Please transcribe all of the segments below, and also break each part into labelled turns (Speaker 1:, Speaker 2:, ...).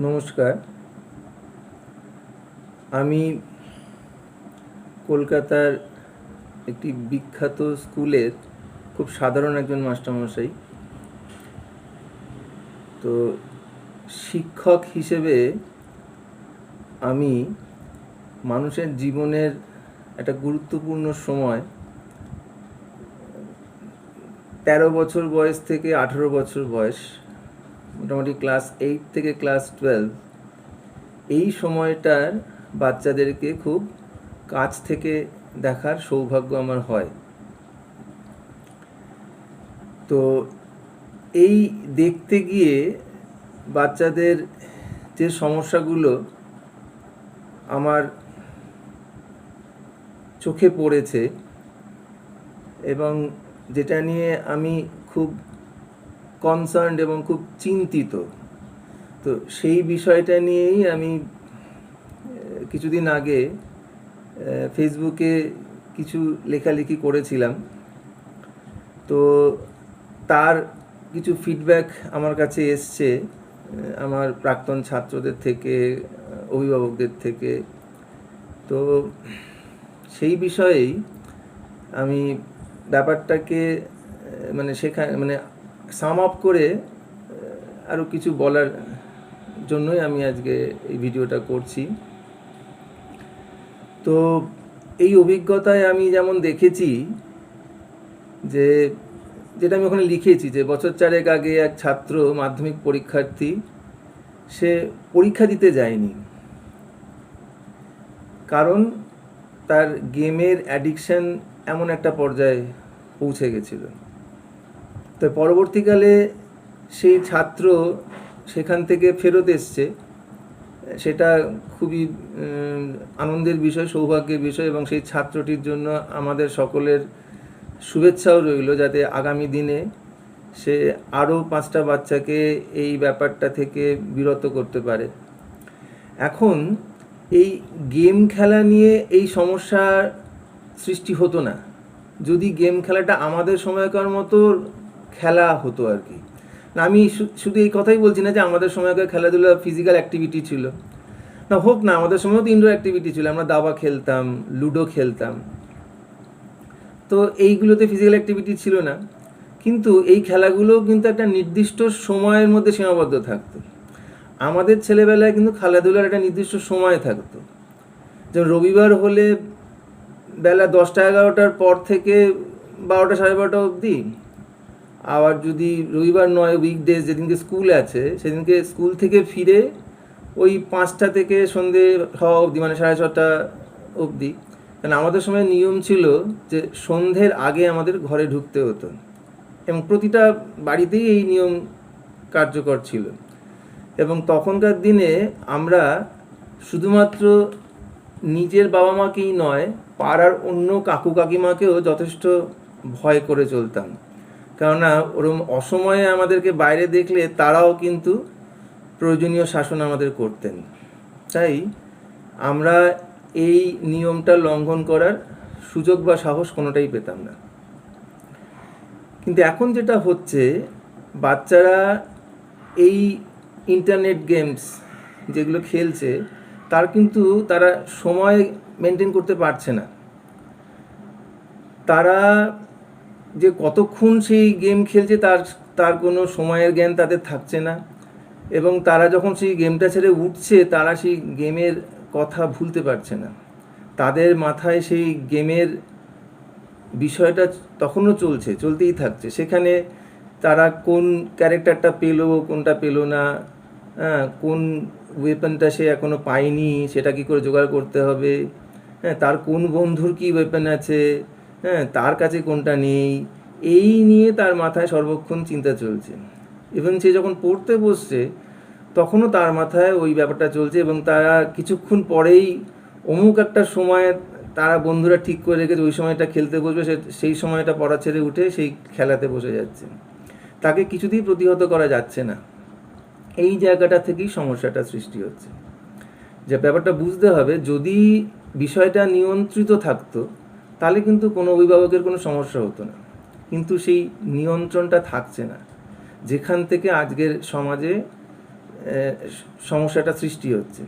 Speaker 1: নমস্কার। আমি কলকাতার একটি বিখ্যাত স্কুলের খুব সাধারণ একজন মাস্টারমশাই। তো শিক্ষক হিসেবে আমি মানুষের জীবনের একটা গুরুত্বপূর্ণ সময় ১৩ বছর বয়স থেকে ১৮ বছর বয়স, মোটামুটি ক্লাস 8 থেকে ক্লাস 12, এই সময়টার বাচ্চাদেরকে খুব কাছ থেকে দেখার সৌভাগ্য আমার হয়। তো এই দেখতে গিয়ে বাচ্চাদের যে সমস্যাগুলো আমার চোখে পড়েছে এবং যেটা নিয়ে আমি খুব কনসার্নড এবং খুব চিন্তিত, তো সেই বিষয়টা নিয়েই আমি কিছুদিন আগে ফেসবুকে কিছু লেখালেখি করেছিলাম। তো তার কিছু ফিডব্যাক আমার কাছে এসছে আমার প্রাক্তন ছাত্রদের থেকে, অভিভাবকদের থেকে। তো সেই বিষয়েই আমি ব্যাপারটাকে সেখানে সাম আপ করে আরও কিছু বলার জন্যই আমি আজকে এই ভিডিওটা করছি। তো এই অভিজ্ঞতায় আমি যেমন দেখেছি যেটা আমি ওখানে লিখেছি, যে বছর 4 আগে এক ছাত্র, মাধ্যমিক পরীক্ষার্থী, সে পরীক্ষা দিতে যায়নি, কারণ তার গেমের অ্যাডিকশান এমন একটা পর্যায়ে পৌঁছে গেছিল। তো পরবর্তীকালে সেই ছাত্র সেখান থেকে ফেরত এসছে, সেটা খুবই আনন্দের বিষয়, সৌভাগ্যের বিষয়, এবং সেই ছাত্রটির জন্য আমাদের সকলের শুভেচ্ছাও রইল, যাতে আগামী দিনে সে আরও 5টা বাচ্চাকে এই ব্যাপারটা থেকে বিরত করতে পারে। এখন এই গেম খেলা নিয়ে এই সমস্যার সৃষ্টি হতো না যদি গেম খেলাটা আমাদের সময়কার মতো খেলা হতো আর কি। আমি শুধু এই কথাই বলছি না যে আমাদের সময়কার খেলাধুলা ফিজিক্যাল অ্যাক্টিভিটি ছিল না, হোক না, আমাদের সময়ও তো ইনডোর অ্যাক্টিভিটি ছিল, আমরা দাবা খেলতাম, লুডো খেলতাম, তো এইগুলোতে ফিজিক্যাল অ্যাক্টিভিটি ছিল না, কিন্তু এই খেলাগুলো কিন্তু একটা নির্দিষ্ট সময়ের মধ্যে সীমাবদ্ধ থাকতো। আমাদের ছেলেবেলায় কিন্তু খেলাধুলার একটা নির্দিষ্ট সময় থাকতো, যেমন রবিবার হলে বেলা 10টা-11টার পর থেকে 12টা সাড়ে 12টা অবধি, আবার যদি রবিবার নয়, উইকডেজ যেদিনকে স্কুল আছে সেদিনকে স্কুল থেকে ফিরে ওই 5টা থেকে সন্ধে হওয়া অবধি, মানে 6:30 অবধি। কারণ আমাদের সময় নিয়ম ছিল যে সন্ধ্যের আগে আমাদের ঘরে ঢুকতে হতো, এবং প্রতিটা বাড়িতেই এই নিয়ম কার্যকর ছিল। এবং তখনকার দিনে আমরা শুধুমাত্র নিজের বাবা মাকেই নয়, পাড়ার অন্য কাকু কাকিমাকেও যথেষ্ট ভয় করে চলতাম, কেননা ওরম অসময়ে আমাদেরকে বাইরে দেখলে তারাও কিন্তু প্রয়োজনীয় শাসন আমাদের করতেন। তাই আমরা এই নিয়মটা লঙ্ঘন করার সুযোগ বা সাহস কোনোটাই পেতাম না। কিন্তু এখন যেটা হচ্ছে, বাচ্চারা এই ইন্টারনেট গেমস যেগুলো খেলছে, তারা সময় মেনটেন করতে পারছে না। তারা যে কতক্ষণ সেই গেম খেলছে তার কোনো সময়ের জ্ঞান তাদের থাকছে না, এবং তারা যখন সেই গেমটা ছেড়ে উঠছে তারা সেই গেমের কথা ভুলতে পারছে না। তাদের মাথায় সেই গেমের বিষয়টা তখনও চলতেই থাকছে। সেখানে তারা কোন ক্যারেক্টারটা পেলো, কোনটা পেলো না, কোন ওয়েপনটা সে এখনও পায়নি, সেটা কী করে জোগাড় করতে হবে, তার কোন বন্ধুর কী ওয়েপন আছে, তার কাছে কোনটা নেই, এই নিয়ে তার মাথায় সর্বক্ষণ চিন্তা চলছে। ইভেন সে যখন পড়তে বসছে তখনও তার মাথায় ওই ব্যাপারটা চলছে, এবং তারা কিছুক্ষণ পরেই অমুক একটা সময় তারা বন্ধুরা ঠিক করে রেখেছে ওই সময়টা খেলতে বসবে, সেই সময়টা পড়া ছেড়ে উঠে সেই খেলাতে বসে যাচ্ছে। তাকে কিছুতেই প্রতিহত করা যাচ্ছে না। এই জায়গাটা থেকেই সমস্যাটা সৃষ্টি হচ্ছে। যে ব্যাপারটা বুঝতে হবে, যদি বিষয়টা নিয়ন্ত্রিত থাকতো তাহলে কিন্তু কোনো অভিভাবকের কোনো সমস্যা হতো না, কিন্তু সেই নিয়ন্ত্রণটা থাকছে না, যেখান থেকে আজকের সমাজে সমস্যাটা সৃষ্টি হচ্ছে।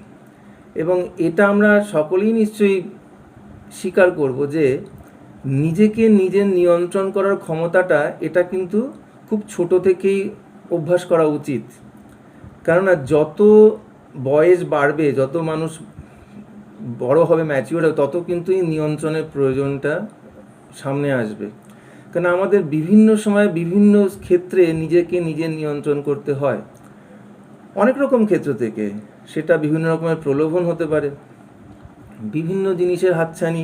Speaker 1: এবং এটা আমরা সকলেই নিশ্চয়ই স্বীকার করব যে নিজেকে নিজের নিয়ন্ত্রণ করার ক্ষমতাটা এটা কিন্তু খুব ছোট থেকেই অভ্যাস করা উচিত। কেননা যত বয়স বাড়বে, যত মানুষ বড় হবে, ম্যাচিওর হবে, তত কিন্তু এই নিয়ন্ত্রণের প্রয়োজনটা সামনে আসবে। কারণ আমাদের বিভিন্ন সময় বিভিন্ন ক্ষেত্রে নিজেকে নিজের নিয়ন্ত্রণ করতে হয়, অনেক রকম ক্ষেত্র থেকে। সেটা বিভিন্ন রকমের প্রলোভন হতে পারে, বিভিন্ন জিনিসের হাতছানি,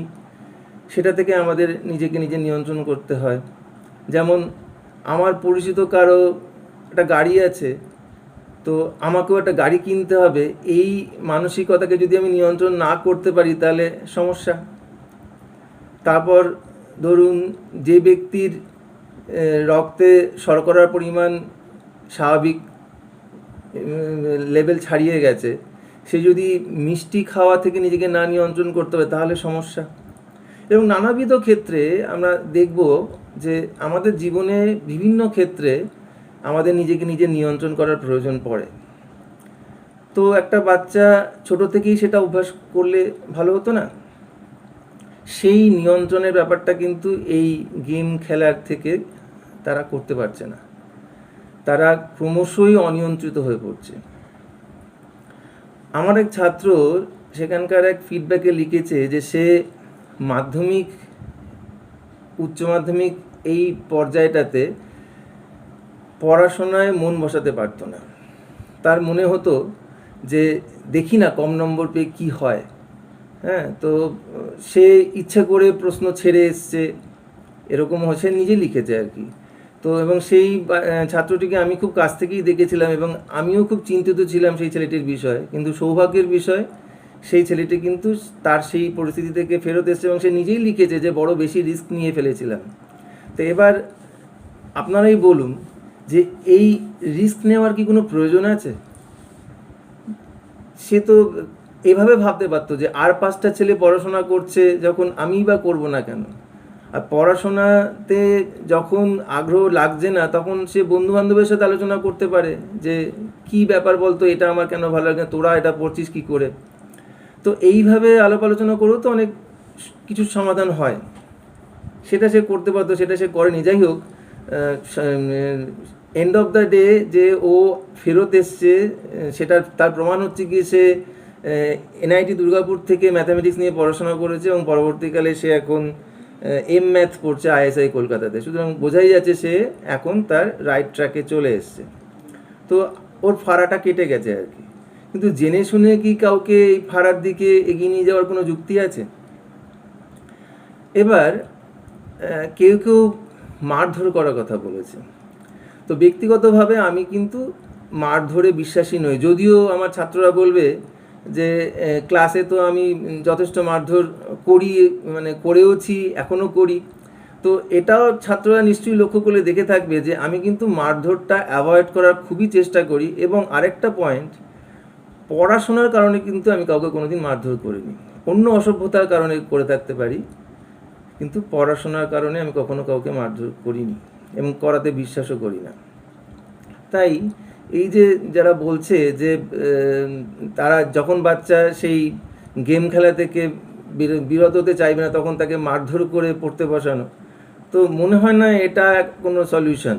Speaker 1: সেটা থেকে আমাদের নিজেকে নিজে নিয়ন্ত্রণ করতে হয়। যেমন আমার পরিচিত কারো একটা গাড়ি আছে, তো আমাকেও একটা গাড়ি কিনতে হবে, এই মানসিকতাকে যদি আমি নিয়ন্ত্রণ না করতে পারি তাহলে সমস্যা। তারপর ধরুন যে ব্যক্তির রক্তে শর্করার পরিমাণ স্বাভাবিক লেভেল ছাড়িয়ে গেছে, সে যদি মিষ্টি খাওয়া থেকে নিজেকে না নিয়ন্ত্রণ করতে পারে তাহলে সমস্যা। এবং নানাবিধ ক্ষেত্রে আমরা দেখব যে আমাদের জীবনে বিভিন্ন ক্ষেত্রে আমাদের নিজেকে নিজে নিয়ন্ত্রণ করার প্রয়োজন পড়ে। তো একটা বাচ্চা ছোট থেকেই সেটা অভ্যাস করলে ভালো হতো না? সেই নিয়ন্ত্রণের ব্যাপারটা কিন্তু এই গেম খেলার থেকে তারা করতে পারছে না, তারা ক্রমশই অনিয়ন্ত্রিত হয়ে পড়ছে। আমার এক ছাত্র সেখানকার এক ফিডব্যাকে লিখেছে যে সে মাধ্যমিক, উচ্চ মাধ্যমিক এই পর্যায়টাতে পড়াশোনায় মন বসাতে পারতো না। তার মনে হতো যে দেখি না কম নম্বর পেয়ে কী হয়। হ্যাঁ, তো সে ইচ্ছে করে প্রশ্ন ছেড়ে এসছে, এরকম সে নিজে লিখেছে আর কি। তো এবং সেই ছাত্রটিকে আমি খুব কাছ থেকেই দেখেছিলাম এবং আমিও খুব চিন্তিত ছিলাম সেই ছেলেটির বিষয়ে। কিন্তু সৌভাগ্যের বিষয়, সেই ছেলেটি কিন্তু তার সেই পরিস্থিতি থেকে ফেরত এসেছে এবং সে নিজেই লিখেছে যে বড় বেশি রিস্ক নিয়ে ফেলেছিলাম। তো এবার আপনারাই বলুন যে এই রিস্ক নেওয়ার কি কোনো প্রয়োজন আছে? সে তো এভাবে ভাবতে পারতো যে আর 5টা ছেলে পড়াশোনা করছে, যখন আমিই বা করবো না কেন? আর পড়াশোনাতে যখন আগ্রহ লাগছে না, তখন সে বন্ধুবান্ধবের সাথে আলোচনা করতে পারে যে কি ব্যাপার বলতো, এটা আমার কেন ভালো লাগে না, তোরা এটা পড়ছিস কী করে? তো এইভাবে আলাপ আলোচনা করেও তো অনেক কিছুর সমাধান হয়। সেটা সে করতে পারতো, সেটা সে করেনি। যাই হোক, এন্ড অফ দ্য ডে যে ও ফেরত এসছে, সেটা তার প্রমাণ হচ্ছে কি সে এনআইটি দুর্গাপুর থেকে ম্যাথামেটিক্স নিয়ে পড়াশোনা করেছে এবং পরবর্তীকালে সে এখন এম ম্যাথ পড়ছে আইএসআই কলকাতাতে। সুতরাং বোঝাই যাচ্ছে সে এখন তার রাইট ট্র্যাকে চলে এসছে। তো ওর ফাড়াটা কেটে গেছে আর কি। কিন্তু জেনে শুনে কি কাউকে এই ফাড়ার দিকে এগিয়ে নিয়ে যাওয়ার কোনো যুক্তি আছে? এবার কেউ কেউ মারধর করার কথা বলেছে। তো ব্যক্তিগতভাবে আমি কিন্তু মারধরে বিশ্বাসী নই, যদিও আমার ছাত্ররা বলবে যে ক্লাসে তো আমি যথেষ্ট মারধর করি, মানে করেওছি, এখনও করি। তো এটাও ছাত্ররা নিশ্চয়ই লক্ষ্য করলে দেখে থাকবে যে আমি কিন্তু মারধরটা অ্যাভয়েড করার খুবই চেষ্টা করি। এবং আরেকটা পয়েন্ট, পড়াশোনার কারণে কিন্তু আমি কাউকে কোনোদিন মারধর করিনি। অন্য অসভ্যতার কারণে করে থাকতে পারি, কিন্তু পড়াশোনার কারণে আমি কখনো কাউকে মারধর করিনি এবং করাতে বিশ্বাসও করি না। তাই এই যে যারা বলছে যে তারা যখন বাচ্চা সেই গেম খেলা থেকে বিরত হতে চাইবে না, তখন তাকে মারধর করে পড়তে বসানো, তো মনে হয় না এটা কোনো সলিউশন।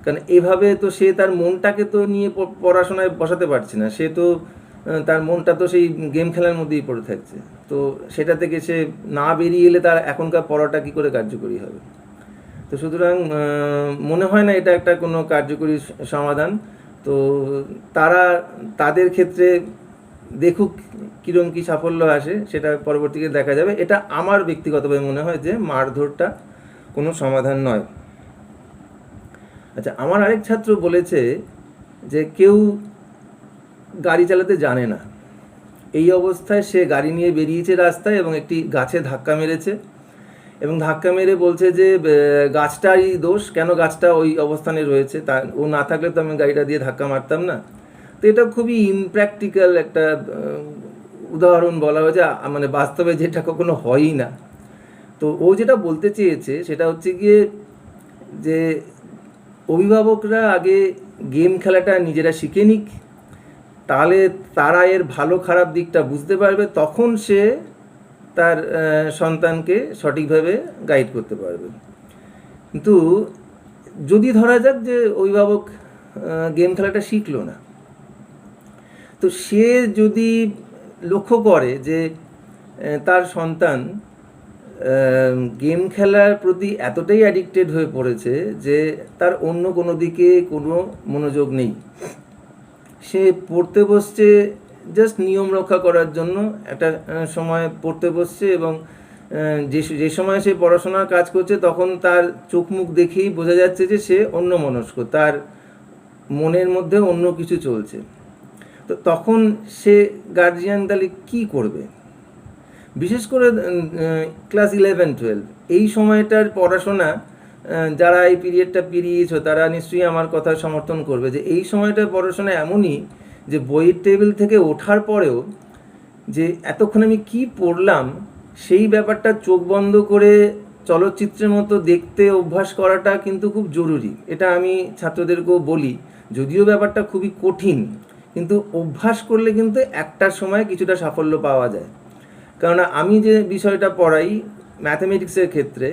Speaker 1: কারণ এভাবে তো সে তার মনটাকে তো নিয়ে পড়াশোনায় বসাতে পারছে না, সে তো তার মনটা তো সেই গেম খেলার মধ্যেই পড়ে থাকছে। তো সেটা থেকে সে না বেরিয়ে এলে তার এখনকার পড়াটা কী করে কার্যকরী হবে? তো সুতরাং মনে হয় না এটা একটা কোনো কার্যকরী সমাধান। তো তারা তাদের ক্ষেত্রে দেখুক কীরকম কী সাফল্য আসে, সেটা পরবর্তীতে দেখা যাবে। এটা আমার ব্যক্তিগতভাবে মনে হয় যে মারধরটা কোনো সমাধান নয়। আচ্ছা, আমার আরেক ছাত্র বলেছে যে কেউ গাড়ি চালাতে জানে না, এই অবস্থায় সে গাড়ি নিয়ে বেরিয়েছে রাস্তায় এবং একটি গাছে ধাক্কা মেরেছে এবং ধাক্কা মেরে বলছে যে গাছটারই দোষ, কেন গাছটা ওই অবস্থানে রয়েছে, তা ও না থাকলে তো আমি গাড়িটা দিয়ে ধাক্কা মারতাম না। তো এটা খুবই ইমপ্র্যাকটিক্যাল একটা উদাহরণ বলা হয়েছে, মানে বাস্তবে যেটা কখনো হয়ই না। তো ও যেটা বলতে চেয়েছে সেটা হচ্ছে গিয়ে যে অভিভাবকরা আগে গেম খেলাটা নিজেরা শিখে নিক, তাহলে তারা এর ভালো খারাপ দিকটা বুঝতে পারবে, তখন সে তার সন্তানকে সঠিকভাবে গাইড করতে পারবে। কিন্তু যদি ধরা যাক যে অভিভাবক গেম খেলাটা শিখলো না, তো সে যদি লক্ষ্য করে যে তার সন্তান গেম খেলার প্রতি এতটাই অ্যাডিক্টেড হয়ে পড়েছে যে তার অন্য কোনো দিকে কোনো মনোযোগ নেই, সে পড়তে বসছে জাস্ট নিয়ম রক্ষা করার জন্য, একটা সময় পড়তে বসছে এবং যে সময় সে পড়াশোনার কাজ করছে তখন তার চোখ মুখ দেখেই বোঝা যাচ্ছে যে সে অন্যমনস্ক, তার মনের মধ্যে অন্য কিছু চলছে। তো তখন সে গার্জিয়ান তাহলে কী করবে? বিশেষ করে ক্লাস 11-12 এই সময়টার পড়াশোনা, যারা এই পিরিয়ডটা পেরিয়েছো তারা নিশ্চয়ই আমার কথা সমর্থন করবে যে এই সময়টার পড়াশোনা এমনই যে বইয়ের টেবিল থেকে ওঠার পরেও যে এতক্ষণ আমি কি পড়লাম সেই ব্যাপারটা চোখ বন্ধ করে চলচ্চিত্রের মতো দেখতে অভ্যাস করাটা কিন্তু খুব জরুরি। এটা আমি ছাত্রদেরকেও বলি, যদিও ব্যাপারটা খুবই কঠিন, কিন্তু অভ্যাস করলে কিন্তু একটার সময় কিছুটা সাফল্য পাওয়া যায়। কেননা আমি যে বিষয়টা পড়াই ম্যাথামেটিক্সের ক্ষেত্রে,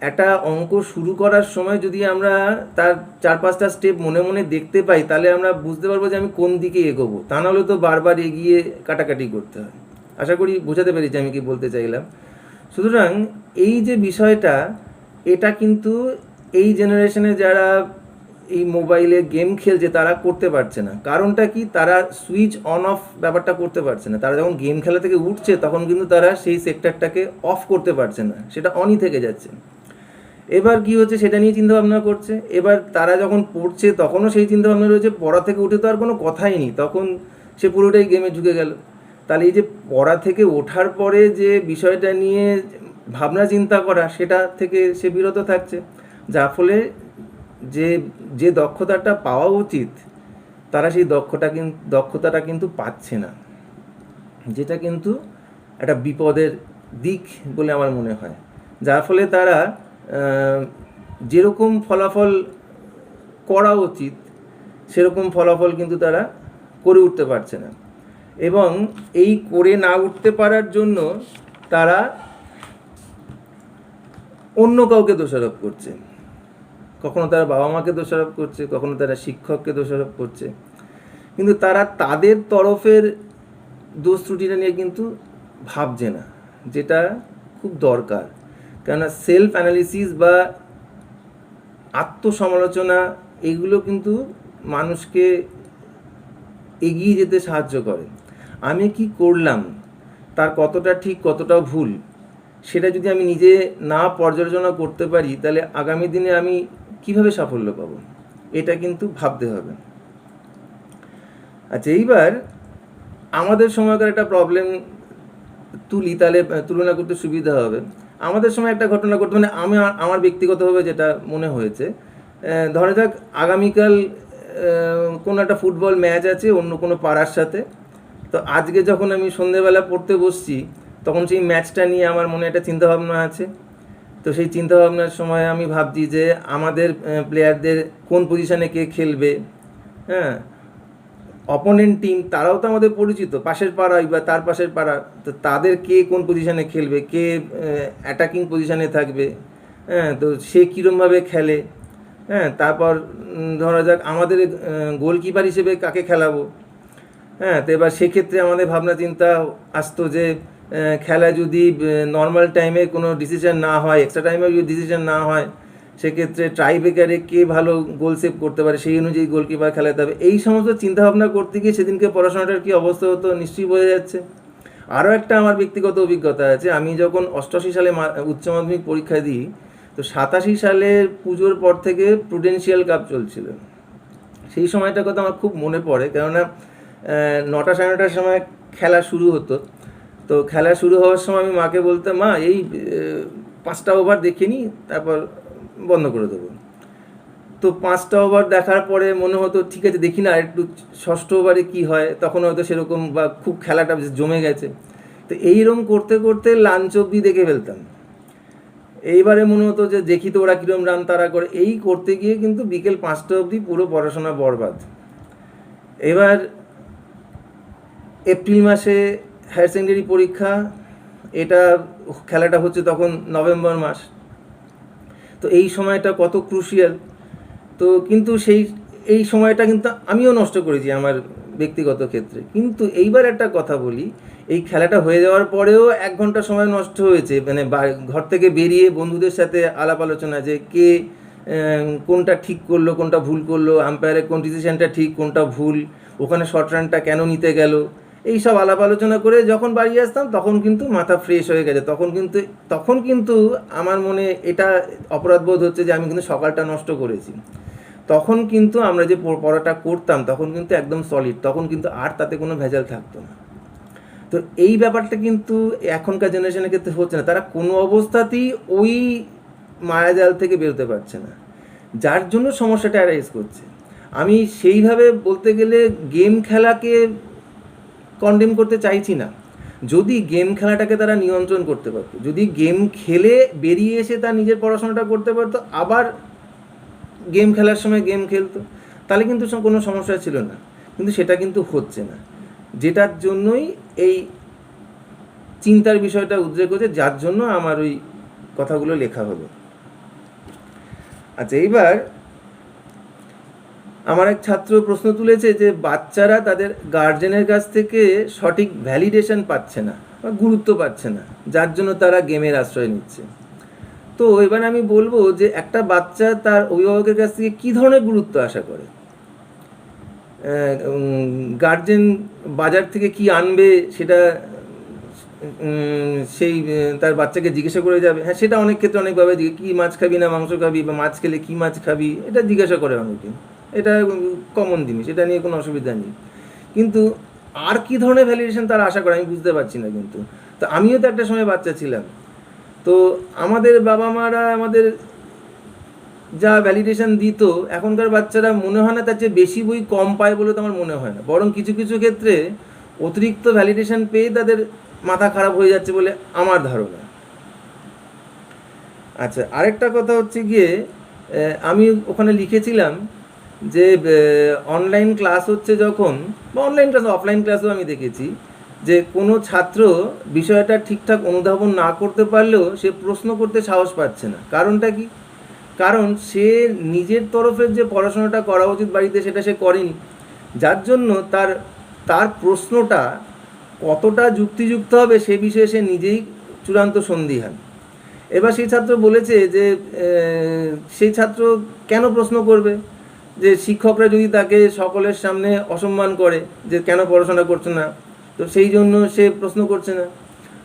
Speaker 1: একটা অঙ্ক শুরু করার সময় যদি আমরা তার 4-5টা স্টেপ মনে মনে দেখতে পাই, তাহলে আমরা বুঝতে পারবো যে আমি কোন দিকে এগোবো। তা নাহলে তো বারবার এগিয়ে কাটাকাটি করতে হয়। আশা করি বোঝাতে পেরেছি আমি কি বলতে চাইলাম। সুতরাং এই যে বিষয়টা, এটা কিন্তু এই জেনারেশনে যারা এই মোবাইলে গেম খেলছে তারা করতে পারছে না। কারণটা কি? তারা সুইচ অন অফ ব্যাপারটা করতে পারছে না। তারা যখন গেম খেলা থেকে উঠছে তখন কিন্তু তারা সেই সেক্টরটাকে অফ করতে পারছে না, সেটা অনই থেকে যাচ্ছে। এবার কি হচ্ছে সেটা নিয়ে চিন্তাভাবনা করছে। এবার তারা যখন পড়ছে তখনও সেই চিন্তাভাবনা রয়েছে, পড়া থেকে উঠে তো আর কোনো কথাই নেই, তখন সে পুরোটাই গেমে ঢুকে গেল। তাহলে এই যে পড়া থেকে ওঠার পরে যে বিষয়টা নিয়ে ভাবনা চিন্তা করা, সেটা থেকে সে বিরত থাকছে, যার ফলে যে যে দক্ষতাটা পাওয়া উচিত তারা সেই দক্ষতাটা কিন্তু পাচ্ছে না, যেটা কিন্তু একটা বিপদের দিক বলে আমার মনে হয়। যার ফলে তারা যেরকম ফলাফল করা উচিত সেরকম ফলাফল কিন্তু তারা করে উঠতে পারছে না, এবং এই করে না উঠতে পারার জন্য তারা অন্য কাউকে দোষারোপ করছে। কখনো তারা বাবা মাকে দোষারোপ করছে, কখনো তারা শিক্ষককে দোষারোপ করছে, কিন্তু তারা তাদের তরফের দোষ ত্রুটিটা নিয়ে কিন্তু ভাবছে না, যেটা খুব দরকার। কেননা সেলফ অ্যানালিসিস বা আত্মসমালোচনা এগুলো কিন্তু মানুষকে এগিয়ে যেতে সাহায্য করে। আমি কি করলাম তার কতটা ঠিক কতটা ভুল, সেটা যদি আমি নিজে না পর্যালোচনা করতে পারি তাহলে আগামী দিনে আমি কিভাবে সাফল্য পাবো, এটা কিন্তু ভাবতে হবে। আচ্ছা, এইবার আমাদের সময়কার একটা প্রবলেম তুলি, তাহলে তুলনা করতে সুবিধা হবে। আমাদের সময় একটা ঘটনা ঘটতে, মানে আমার ব্যক্তিগতভাবে যেটা মনে হয়েছে, ধরা যাক আগামীকাল কোনো একটা ফুটবল ম্যাচ আছে অন্য কোনো পাড়ার সাথে। তো আজকে যখন আমি সন্ধেবেলা পড়তে বসছি তখন সেই ম্যাচটা নিয়ে আমার মনে একটা চিন্তাভাবনা আছে। তো সেই চিন্তাভাবনার সময় আমি ভাবছি যে আমাদের প্লেয়ারদের কোন পজিশানে কে খেলবে, হ্যাঁ, অপোনেন্ট টিম তারাও তো আমাদের পরিচিত, পাশের পাড়ায় বা তার পাশের পাড়া, তো তাদের কে কোন পজিশানে খেলবে, কে অ্যাটাকিং পজিশানে থাকবে, হ্যাঁ, তো সে কীরমভাবে খেলে, হ্যাঁ, তারপর ধরা যাক আমাদের গোলকিপার হিসেবে কাকে খেলাবো, হ্যাঁ। তো এবার সেক্ষেত্রে আমাদের ভাবনা চিন্তা আসতো যে খেলা যদি নর্মাল টাইমে কোনো ডিসিশন না হয়, এক্সট্রা টাইমে যদি ডিসিশন না হয়, সেক্ষেত্রে ট্রাইব্রেকারে কে ভালো গোল সেভ করতে পারে সেই অনুযায়ী গোলকিপার খেলাতে হবে। এই সমস্ত চিন্তাভাবনা করতে গিয়ে সেদিনকে পড়াশোনাটার কী অবস্থা হতো নিশ্চয়ই বোঝা যাচ্ছে। আরও একটা আমার ব্যক্তিগত অভিজ্ঞতা আছে। আমি যখন 88 সালে উচ্চ মাধ্যমিক পরীক্ষা দিই, তো 87 সালের পুজোর পর থেকে প্রুডেন্সিয়াল কাপ চলছিল। সেই সময়টার কথা আমার খুব মনে পড়ে, কেননা 9টা সাড়ে 9টার সময় খেলা শুরু হতো। তো খেলা শুরু হওয়ার সময় আমি মাকে বলতাম, মা এই 5টা ওভার দেখে নিই তারপর বন্ধ করে দেবো। তো 5টা ওভার দেখার পরে মনে হতো ঠিক আছে দেখি না একটু 6ষ্ঠ ওভারে কী হয়, তখন হয়তো সেরকম বা খুব খেলাটা জমে গেছে। তো এইরকম করতে করতে লাঞ্চ অবধি দেখে ফেলতাম। এইবারে মনে হতো যে দেখি তো ওরা কীরকম রান তারা করে, এই করতে গিয়ে কিন্তু বিকেল 5টা অবধি পুরো পড়াশোনা বরবাদ। এবার এপ্রিল মাসে হায়ার সেকেন্ডারি পরীক্ষা, এটা খেলাটা হচ্ছে তখন নভেম্বর মাস। তো এই সময়টা কত ক্রুশিয়াল। তো কিন্তু এই সময়টা কিন্তু আমিও নষ্ট করেছি আমার ব্যক্তিগত ক্ষেত্রে। কিন্তু এইবার একটা কথা বলি, এই খেলাটা হয়ে যাওয়ার পরেও 1 ঘন্টা সময় নষ্ট হয়েছে, মানে ঘর থেকে বেরিয়ে বন্ধুদের সাথে আলাপ আলোচনা, যে কে কোনটা ঠিক করলো, কোনটা ভুল করলো, আম্পায়ারের কোন ডিসিশনটা ঠিক, কোনটা ভুল, ওখানে শর্ট রানটা কেন নিতে গেল, এই সব আলাপ আলোচনা করে যখন বাড়ি আসতাম তখন কিন্তু মাথা ফ্রেশ হয়ে গেছে। তখন কিন্তু আমার মনে এটা অপরাধবোধ হচ্ছে যে আমি কিন্তু সকালটা নষ্ট করেছি। তখন কিন্তু আমরা যে পড়াটা করতাম তখন কিন্তু একদম সলিড, তখন কিন্তু আর তাতে কোনো ভেজাল থাকতো না। তো এই ব্যাপারটা কিন্তু এখনকার জেনারেশনের ক্ষেত্রে হচ্ছে না, তারা কোনো অবস্থাতেই ওই মায়াজাল থেকে বেরোতে পারছে না, যার জন্য সমস্যাটা অ্যারাইজ করছে। আমি সেইভাবে বলতে গেলে গেম খেলাকে কন্ডেম করতে চাইছি না। যদি গেম খেলাটাকে তারা নিয়ন্ত্রণ করতে পারতো, যদি গেম খেলে বেরিয়ে এসে তার নিজের পড়াশোনাটা করতে পারতো, আবার গেম খেলার সময় গেম খেলতো, তাহলে কিন্তু কোনো সমস্যা ছিল না। কিন্তু সেটা কিন্তু হচ্ছে না, যেটার জন্যই এই চিন্তার বিষয়টা উদ্রেক হচ্ছে, যার জন্য আমার ওই কথাগুলো লেখা হলো। আচ্ছা, এইবার আমার এক ছাত্র প্রশ্ন তুলেছে যে বাচ্চারা তাদের গার্জেনের কাছ থেকে সঠিক ভ্যালিডেশন পাচ্ছে না বা গুরুত্ব পাচ্ছে না, যার জন্য তারা গেমের আশ্রয় নিচ্ছে। তো এবার আমি বলবো যে একটা বাচ্চা তার অভিভাবকের কাছ থেকে কী ধরনের গুরুত্ব আশা করে। গার্জেন বাজার থেকে কি আনবে সেটা সেই তার বাচ্চাকে জিজ্ঞাসা করে যাবে। হ্যাঁ, সেটা অনেক ক্ষেত্রে অনেকভাবে কী মাছ খাবি না মাংস খাবি, বা মাছ খেলে কী মাছ খাবি, এটা জিজ্ঞাসা করে অনেকে। এটা কমন জিনিস, এটা নিয়ে কোনো অসুবিধা নেই। কিন্তু আর কী ধরনের ভ্যালিডেশন তারা আশা করে আমি বুঝতে পারছি না। কিন্তু তো আমিও তো একটা সময় বাচ্চা ছিলাম, তো আমাদের বাবা মারা আমাদের যা ভ্যালিডেশন দিত, এখনকার বাচ্চারা মনে হয় না তার চেয়ে বেশি বই কম পায় বলে তো আমার মনে হয় না, বরং কিছু কিছু ক্ষেত্রে অতিরিক্ত ভ্যালিডেশন পেয়ে তাদের মাথা খারাপ হয়ে যাচ্ছে বলে আমার ধারণা। আচ্ছা, আরেকটা কথা হচ্ছে গিয়ে আমি ওখানে লিখেছিলাম যে অনলাইন ক্লাস হচ্ছে যখন, বা অনলাইন ক্লাস অফলাইন ক্লাসও আমি দেখেছি যে কোনো ছাত্র বিষয়টা ঠিকঠাক অনুধাবন না করতে পারলেও সে প্রশ্ন করতে সাহস পাচ্ছে না। কারণটা কি? কারণ সে নিজের তরফের যে পড়াশোনাটা করা উচিত বাড়িতে সেটা সে করেনি, যার জন্য তার প্রশ্নটা কতটা যুক্তিযুক্ত হবে সে বিষয়ে সে নিজেই চূড়ান্ত সন্দিহান। এবার সেই ছাত্র বলেছে যে সেই ছাত্র কেন প্রশ্ন করবে, যে শিক্ষকরা যদি তাকে সকলের সামনে অসম্মান করে যে কেন পড়াশোনা করছে না, তো সেই জন্য সে প্রশ্ন করছে না।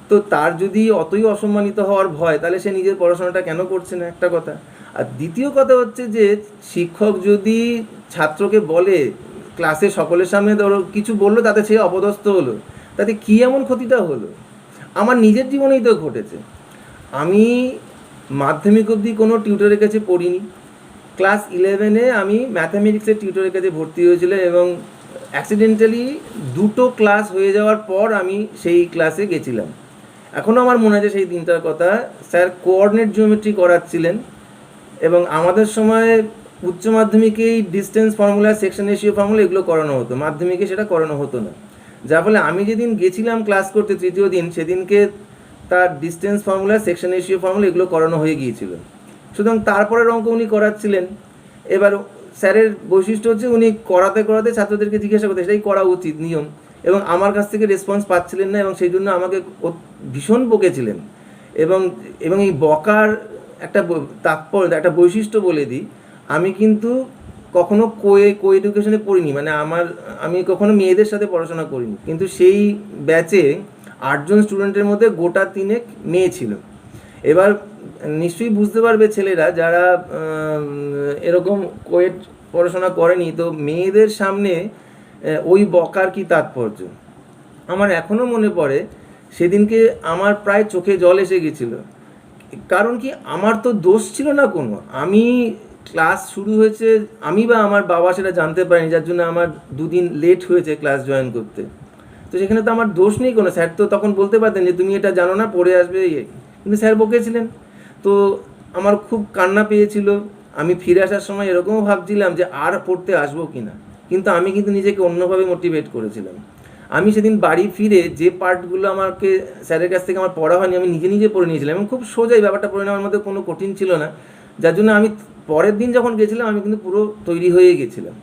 Speaker 1: তো তার যদি অতই অসম্মানিত হওয়ার ভয়, তাহলে সে নিজের পড়াশোনাটা কেন করছে না, একটা কথা। আর দ্বিতীয় কথা হচ্ছে যে শিক্ষক যদি ছাত্রকে বলে ক্লাসে সকলের সামনে ধরো কিছু বললো, তাতে সে অপদস্থ হলো, তাতে কী এমন ক্ষতিটা হলো? আমার নিজের জীবনেই তো ঘটেছে। আমি মাধ্যমিক অবধি কোনো টিউটরের কাছে পড়িনি। ক্লাস 11-এ আমি ম্যাথামেটিক্সের টিউটরের কাছে ভর্তি হয়েছিল, এবং অ্যাক্সিডেন্টালি 2টো ক্লাস হয়ে যাওয়ার পর আমি সেই ক্লাসে গেছিলাম। এখনও আমার মনে আছে সেই দিনটার কথা। স্যার কোঅর্ডিনেট জিওমেট্রি করাচ্ছিলেন, এবং আমাদের সময় উচ্চ মাধ্যমিকেই distance formula, section ratio formula এগুলো করানো হতো, মাধ্যমিকে সেটা করানো হতো না। যার ফলে আমি যেদিন গেছিলাম ক্লাস করতে তৃতীয় দিন, সেদিনকে তার distance formula, section ratio formula এগুলো করানো হয়ে গিয়েছিল। সুতরাং তারপরের অঙ্ক উনি করাচ্ছিলেন। এবার স্যারের বৈশিষ্ট্য হচ্ছে উনি করাতে করাতে ছাত্রদেরকে জিজ্ঞাসা করতে, সেটাই করা উচিত নিয়ম, এবং আমার কাছ থেকে রেসপন্স পাচ্ছিলেন না, এবং সেই জন্য আমাকে ভীষণ বকেছিলেন। এবং এই বকার একটা তাৎপর্য, একটা বৈশিষ্ট্য বলে দিই, আমি কিন্তু কখনো কো এডুকেশনে পড়িনি, মানে আমি কখনো মেয়েদের সাথে পড়াশোনা করিনি, কিন্তু সেই ব্যাচে 8জন স্টুডেন্টের মধ্যে গোটা 3 মেয়ে ছিল। এবার নিশ্চয়ই বুঝতে পারবে ছেলেরা যারা এরকম কোয়েট পড়াশোনা করেনি, তো মেয়েদের সামনে ওই বকার কি তাৎপর্য। আমার এখনও মনে পড়ে সেদিনকে আমার প্রায় চোখে জল এসে গেছিলো। কারণ কি, আমার তো দোষ ছিল না কোনো। আমি ক্লাস শুরু হয়েছে, আমি বা আমার বাবা সেটা জানতে পারিনি, যার জন্য আমার 2 দিন লেট হয়েছে ক্লাস জয়েন করতে। তো সেখানে তো আমার দোষ নেই কোনো। স্যার তো তখন বলতে পারতেন যে তুমি এটা জানো না, পড়ে আসবে, কিন্তু স্যার বকেছিলেন। তো আমার খুব কান্না পেয়েছিল। আমি ফিরে আসার সময় এরকমও ভাবছিলাম যে আর পড়তে আসবো কি না, কিন্তু আমি নিজেকে অন্যভাবে মোটিভেট করেছিলাম। আমি সেদিন বাড়ি ফিরে যে পার্টগুলো আমাকে স্যারের কাছ থেকে আমার পড়া হয়নি আমি নিজে নিজে পড়ে নিয়েছিলাম এবং খুব সোজাই ব্যাপারটা পড়ে নেওয়ার মধ্যে কোনো কঠিন ছিল না, যার জন্য আমি পরের দিন যখন গেছিলাম আমি কিন্তু পুরো তৈরি হয়ে গেছিলাম।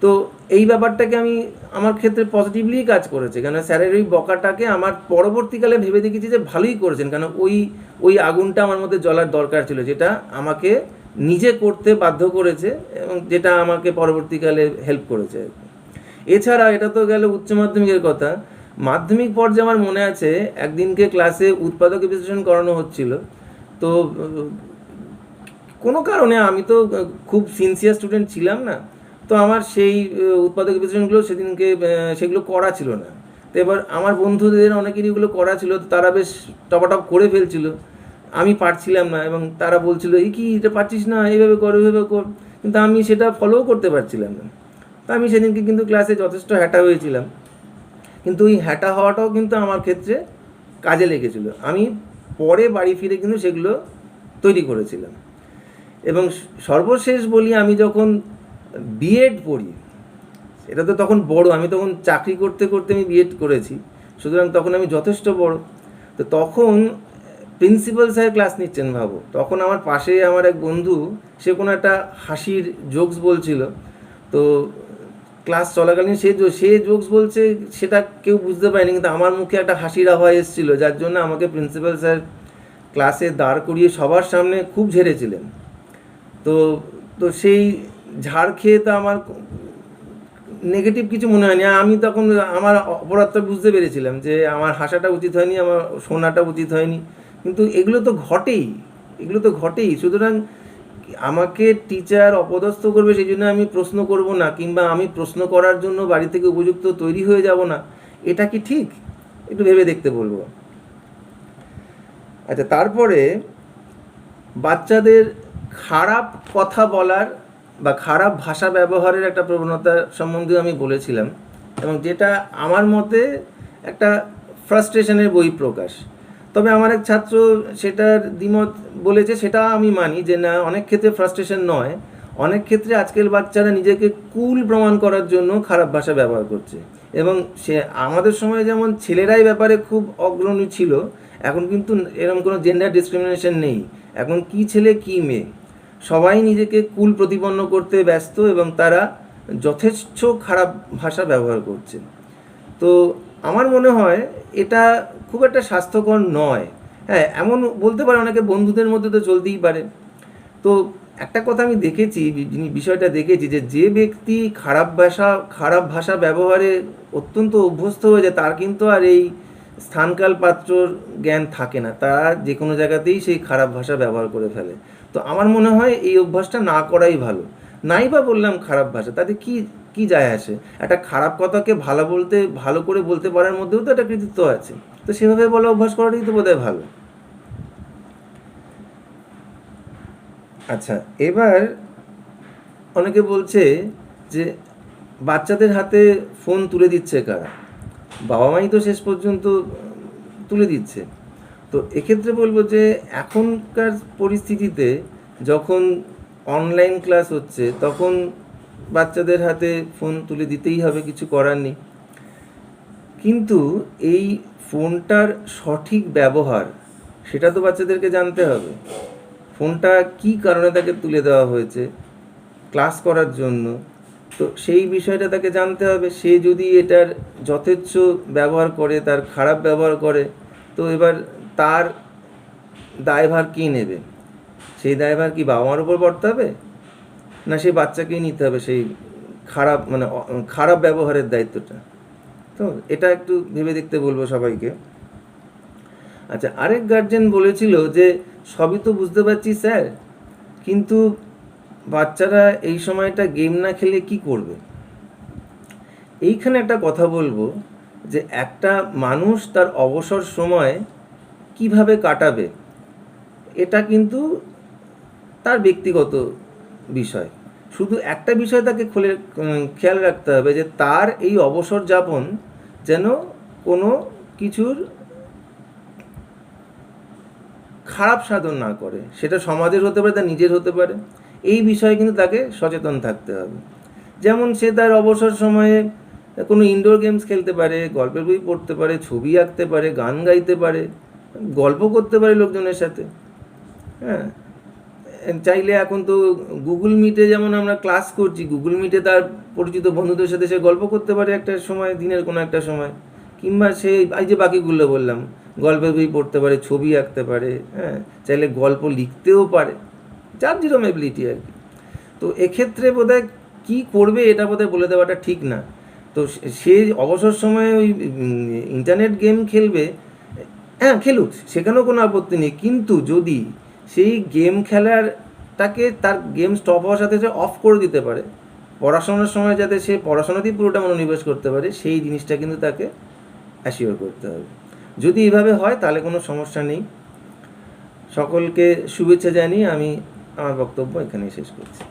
Speaker 1: তো এই ব্যাপারটাকে আমি আমার ক্ষেত্রে পজিটিভলি কাজ করেছে, কেন স্যারের ওই বকাটাকে আমার পরবর্তীকালে ভেবে দেখেছি যে ভালোই করেছেন, কেন ওই ওই আগুনটা আমার মধ্যে জ্বলার দরকার ছিল, যেটা আমাকে নিজে করতে বাধ্য করেছে এবং যেটা আমাকে পরবর্তীকালে হেল্প করেছে। এছাড়া এটা তো গেল উচ্চ মাধ্যমিকের কথা। মাধ্যমিক পর্যায়ে আমার মনে আছে একদিনকে ক্লাসে উৎপাদক বিশ্লেষণ করানো হচ্ছিল। তো কোনো কারণে আমি তো খুব সিনসিয়ার স্টুডেন্ট ছিলাম না, তো আমার সেই উৎপাদক বিশ্লেষণগুলো সেদিনকে সেগুলো করা ছিল না। তো এবার আমার বন্ধুদের অনেকেরই এগুলো করা ছিল, তো তারা বেশ টপাটপ করে ফেলছিল, আমি পারছিলাম না এবং তারা বলছিল এই কি এটা পারছিস না, এইভাবে কর ওইভাবে কর, কিন্তু আমি সেটা ফলোও করতে পারছিলাম না। তো আমি সেদিনকে কিন্তু ক্লাসে যথেষ্ট হ্যাটা হয়েছিলাম, কিন্তু ওই হ্যাটা হওয়াটাও কিন্তু আমার ক্ষেত্রে কাজে লেগেছিল। আমি পরে বাড়ি ফিরে কিন্তু সেগুলো তৈরি করেছিলাম। এবং সর্বশেষ বলি, আমি যখন বিএড পড়ি, এটা তো তখন বড়, আমি তখন চাকরি করতে করতে আমি বিএড করেছি, সুতরাং তখন আমি যথেষ্ট বড়। তো তখন প্রিন্সিপাল স্যার ক্লাস নিচ্ছেন ভাবো, তখন আমার পাশে আমার এক বন্ধু, সে কোনো একটা হাসির জোকস বলছিল। তো ক্লাস চলাকালীন সে জোকস বলছে, সেটা কেউ বুঝতে পারেনি, কিন্তু আমার মুখে একটা হাসির আওয়াজ এসেছিলো, যার জন্য আমাকে প্রিন্সিপাল স্যার ক্লাসে দাঁড় করিয়ে সবার সামনে খুব ঝেড়েছিলেন। তো তো সেই ঝাড় খেয়ে তো আমার নেগেটিভ কিছু মনে হয়নি। আমি তখন আমার অপরাধটা বুঝতে পেরেছিলাম যে আমার হাসাটা উচিত হয়নি, আমার শোনাটা উচিত হয়নি, কিন্তু এগুলো তো ঘটেই। সুতরাং আমাকে টিচার অপদস্থ করবে সেই জন্য আমি প্রশ্ন করব না, কিংবা আমি প্রশ্ন করার জন্য বাড়ি থেকে উপযুক্ত তৈরি হয়ে যাব না, এটা কি ঠিক? একটু ভেবে দেখতে বলবো। আচ্ছা, তারপরে বাচ্চাদের খারাপ কথা বলার বা খারাপ ভাষা ব্যবহারের একটা প্রবণতা সম্বন্ধে আমি বলেছিলাম, এবং যেটা আমার মতে একটা ফ্রাস্ট্রেশনের বহিঃপ্রকাশ। তবে আমার এক ছাত্র সেটার দ্বিমত বলেছে, সেটা আমি মানি যে না, অনেক ক্ষেত্রে ফ্রাস্ট্রেশন নয়, অনেক ক্ষেত্রে আজকাল বাচ্চারা নিজেকে কুল প্রমাণ করার জন্য খারাপ ভাষা ব্যবহার করছে। এবং সে আমাদের সময় যেমন ছেলেরাই ব্যাপারে খুব অগ্রণী ছিল, এখন কিন্তু এরকম কোনো জেন্ডার ডিসক্রিমিনেশন নেই। এখন কি ছেলে কি মেয়ে সবাই নিজেকে কুল প্রতিপন্ন করতে ব্যস্ত, এবং তারা যথেষ্ট খারাপ ভাষা ব্যবহার করছে। তো আমার মনে হয় এটা খুব একটা স্বাস্থ্যকর নয়। হ্যাঁ, এমন বলতে পারে অনেকে বন্ধুদের মধ্যে তো চলতেই পারে। তো একটা কথা আমি দেখেছি, বিষয়টা দেখেছি, যে ব্যক্তি খারাপ ভাষা ব্যবহারে অত্যন্ত অভ্যস্ত হয়ে যায়, তার কিন্তু আর এই স্থানকাল পাত্রর জ্ঞান থাকে না, তারা যে কোনো জায়গাতেই সেই খারাপ ভাষা ব্যবহার করে ফেলে। তো আমার মনে হয় এই অভ্যাসটা না করাই ভালো। নাই বা বললাম খারাপ ভাষা, তাতে কি কি যায় আসে? একটা খারাপ কথাকে ভালো করে বলতে পারার মধ্যেও তো একটা কৃতিত্ব আছে, তো সেভাবে বলা অভ্যাস করাটাই তো বোধহয় ভালো। আচ্ছা, এবার অনেকে বলছে যে বাচ্চাদের হাতে ফোন তুলে দিচ্ছে কারা? বাবা মাই তো শেষ পর্যন্ত তুলে দিচ্ছে। তো এক্ষেত্রে বলবো যে এখনকার পরিস্থিতিতে যখন অনলাইন ক্লাস হচ্ছে, তখন বাচ্চাদের হাতে ফোন তুলে দিতেই হবে, কিছু করার নেই। কিন্তু এই ফোনটার সঠিক ব্যবহার, সেটা তো বাচ্চাদেরকে জানতে হবে। ফোনটা কী কারণে তাকে তুলে দেওয়া হয়েছে, ক্লাস করার জন্য, তো সেই বিষয়টা তাকে জানতে হবে। সে যদি এটার যথেচ্ছ ব্যবহার করে, তার খারাপ ব্যবহার করে, তো এবার তার দায়ভার কে নেবে? সেই দায়ভার কি বাবা মার উপর বর্তাবে, না সেই বাচ্চাকেই নিতে হবে সেই খারাপ ব্যবহারের দায়িত্বটা? তো এটা একটু ভেবে দেখতে বলবো সবাইকে। আচ্ছা, আরেক গার্জেন বলেছিল যে সবই তো বুঝতে পারছি স্যার, কিন্তু বাচ্চারা এই সময়টা গেম না খেলে কি করবে? এইখানে একটা কথা বলবো যে একটা মানুষ তার অবসর সময় কিভাবে কাটাবে, এটা কিন্তু তার ব্যক্তিগত বিষয়। শুধু একটা বিষয় তাকে খেয়াল রাখতে হবে, যে তার এই অবসর যাপন যেন কোনো কিছুর খারাপ সাধন না করে। সেটা সমাজের হতে পারে, তার নিজের হতে পারে। এই বিষয়ে কিন্তু তাকে সচেতন থাকতে হবে। যেমন সে তার অবসর সময়ে কোনো ইনডোর গেমস খেলতে পারে, গল্পের বই পড়তে পারে, ছবি আঁকতে পারে, গান গাইতে পারে, গল্প করতে পারে লোকজনের সাথে। হ্যাঁ, চাইলে এখন তো গুগল মিটে যেমন আমরা ক্লাস করছি, গুগল মিটে তার পরিচিত বন্ধুদের সাথে সে গল্প করতে পারে একটা সময়, দিনের কোনো একটা সময়। কিংবা সে এই যে বাকিগুলো বললাম, গল্পের বই পড়তে পারে, ছবি আঁকতে পারে, হ্যাঁ, চাইলে গল্প লিখতেও পারে, যার যেরকম এবিলিটি আর কি। তো এক্ষেত্রে বোধহয় কী করবে এটা বোধহয় বলে দেওয়াটা ঠিক না। তো সে অবসর সময়ে ওই ইন্টারনেট গেম খেলবে, হ্যাঁ খেলুক, সেখানেও কোনো আপত্তি নেই। কিন্তু যদি সেই গেম খেলারটাকে তার গেম স্টপ হওয়ার সাথে সে অফ করে দিতে পারে, পড়াশোনার সময় যাতে সে পড়াশোনাতেই পুরোটা মনোনিবেশ করতে পারে, সেই জিনিসটা কিন্তু তাকে অ্যাসিওর করতে হবে। যদি এভাবে হয় তাহলে কোনো সমস্যা নেই। সকলকে শুভেচ্ছা জানিয়ে আমি আমার বক্তব্য এখানেই শেষ করছি।